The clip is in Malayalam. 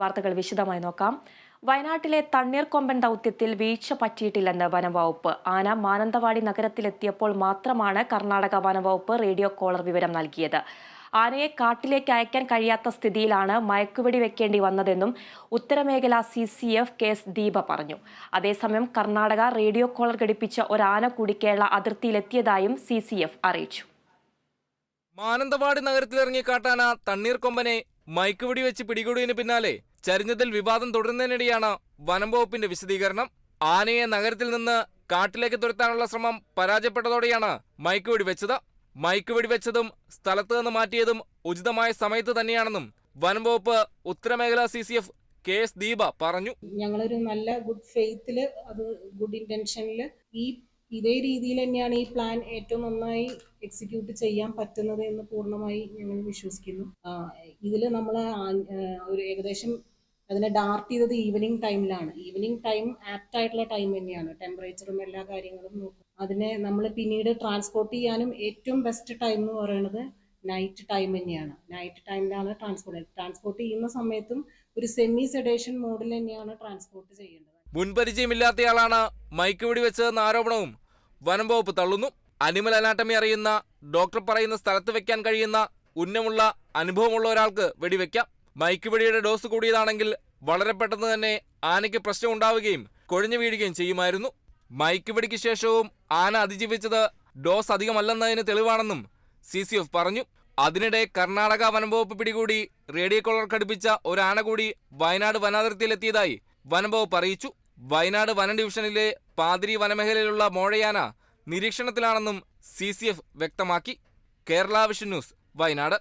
വാർത്തകൾ വിശദമായി നോക്കാം. വയനാട്ടിലെ തണ്ണീർക്കൊമ്പൻ ദൗത്യത്തിൽ വീഴ്ച പറ്റിയിട്ടില്ലെന്ന് വനംവകുപ്പ്. ആന മാനന്തവാടി നഗരത്തിലെത്തിയപ്പോൾ മാത്രമാണ് കർണാടക വനംവകുപ്പ് റേഡിയോ കോളർ വിവരം നൽകിയത്. ആനയെ കാട്ടിലേക്ക് അയക്കാൻ കഴിയാത്ത സ്ഥിതിയിലാണ് മയക്കുവെടി വെക്കേണ്ടി വന്നതെന്നും ഉത്തരമേഖല CCF KS ദീപ പറഞ്ഞു. അതേസമയം കർണാടക റേഡിയോ കോളർ ഘടിപ്പിച്ച ഒരാന കൂടി കേരള അതിർത്തിയിലെത്തിയതായും CCF അറിയിച്ചു. മാനന്തവാടി നഗരത്തിലിറങ്ങിയ കാട്ടാന തണ്ണീർക്കൊമ്പനെ മയക്കുവെടി വെച്ച് പിടികൂടിയതിന് പിന്നാലെ ചരിഞ്ഞതിൽ വിവാദം തുടരുന്നതിനിടെയാണ് വനം വകുപ്പിന്റെ വിശദീകരണം. ആനയെ നഗരത്തിൽ നിന്ന് കാട്ടിലേക്ക് തുരത്താനുള്ള ശ്രമം പരാജയപ്പെട്ടതോടെയാണ് മയക്കുവെടി വെച്ചത്. മയക്കുവെടി വെച്ചതും സ്ഥലത്ത് നിന്ന് മാറ്റിയതും ഉചിതമായ സമയത്ത് തന്നെയാണെന്നും വനം വകുപ്പ് ഉത്തരമേഖല CCF KS ദീപ പറഞ്ഞു. ഞങ്ങളൊരു നല്ല ഗുഡ് ഫെയ്ത്തിൽ, അത് ഗുഡ് ഇന്റൻഷനിൽ ഇതേ രീതിയിൽ തന്നെയാണ് ഈ പ്ലാൻ ഏറ്റവും നന്നായി എക്സിക്യൂട്ട് ചെയ്യാൻ പറ്റുന്നത് എന്ന് പൂർണ്ണമായി ഞങ്ങൾ വിശ്വസിക്കുന്നു. ഇതിൽ നമ്മൾ ഒരു ഏകദേശം അതിനെ ഡാർട്ട് ചെയ്തത് ഈവനിങ് ടൈമിലാണ്. ഈവനിങ് ടൈം ആപ്റ്റ് ആയിട്ടുള്ള ടൈം തന്നെയാണ്. ടെമ്പറേച്ചറും എല്ലാ കാര്യങ്ങളും നോക്കും. അതിനെ നമ്മൾ പിന്നീട് ട്രാൻസ്പോർട്ട് ചെയ്യാനും ഏറ്റവും ബെസ്റ്റ് ടൈം എന്ന് പറയുന്നത് നൈറ്റ് ടൈം തന്നെയാണ്. നൈറ്റ് ടൈമിലാണ് ട്രാൻസ്പോർട്ട് ചെയ്യുന്ന സമയത്തും ഒരു സെമി സെഡേഷൻ മോഡിൽ തന്നെയാണ് ട്രാൻസ്പോർട്ട് ചെയ്യേണ്ടത്. മുൻപരിചയമില്ലാത്തയാളാണ് മയക്കുവെടി വെച്ചതെന്ന ആരോപണവും വനം വകുപ്പ് തള്ളുന്നു. അനിമൽ അനാട്ടമി അറിയുന്ന ഡോക്ടർ പറയുന്ന സ്ഥലത്ത് വെക്കാൻ കഴിയുന്ന ഉന്നമുള്ള അനുഭവമുള്ള ഒരാൾക്ക് വെടിവെക്കാം. മയക്കുവെടിയുടെ ഡോസ് കൂടിയതാണെങ്കിൽ വളരെ പെട്ടെന്ന് തന്നെ ആനയ്ക്ക് പ്രശ്നം ഉണ്ടാവുകയും കൊഴിഞ്ഞു വീഴുകയും ചെയ്യുമായിരുന്നു. മയക്കുവെടിക്ക് ശേഷവും ആന അതിജീവിച്ചത് ഡോസ് അധികമല്ലെന്നതിന് തെളിവാണെന്നും CCF പറഞ്ഞു. അതിനിടെ കർണാടക വനം വകുപ്പ് പിടികൂടി റേഡിയോ കോളർ ഘടിപ്പിച്ച ഒരാന കൂടി വയനാട് വനാതിർത്തിയിലെത്തിയതായി വനം വകുപ്പ് അറിയിച്ചു. വയനാട് വനം ഡിവിഷനിലെ പാതിരി വനമേഖലയിലുള്ള മോഴയാന നിരീക്ഷണത്തിലാണെന്നും CCF വ്യക്തമാക്കി. Kerala vision news, Wayanad.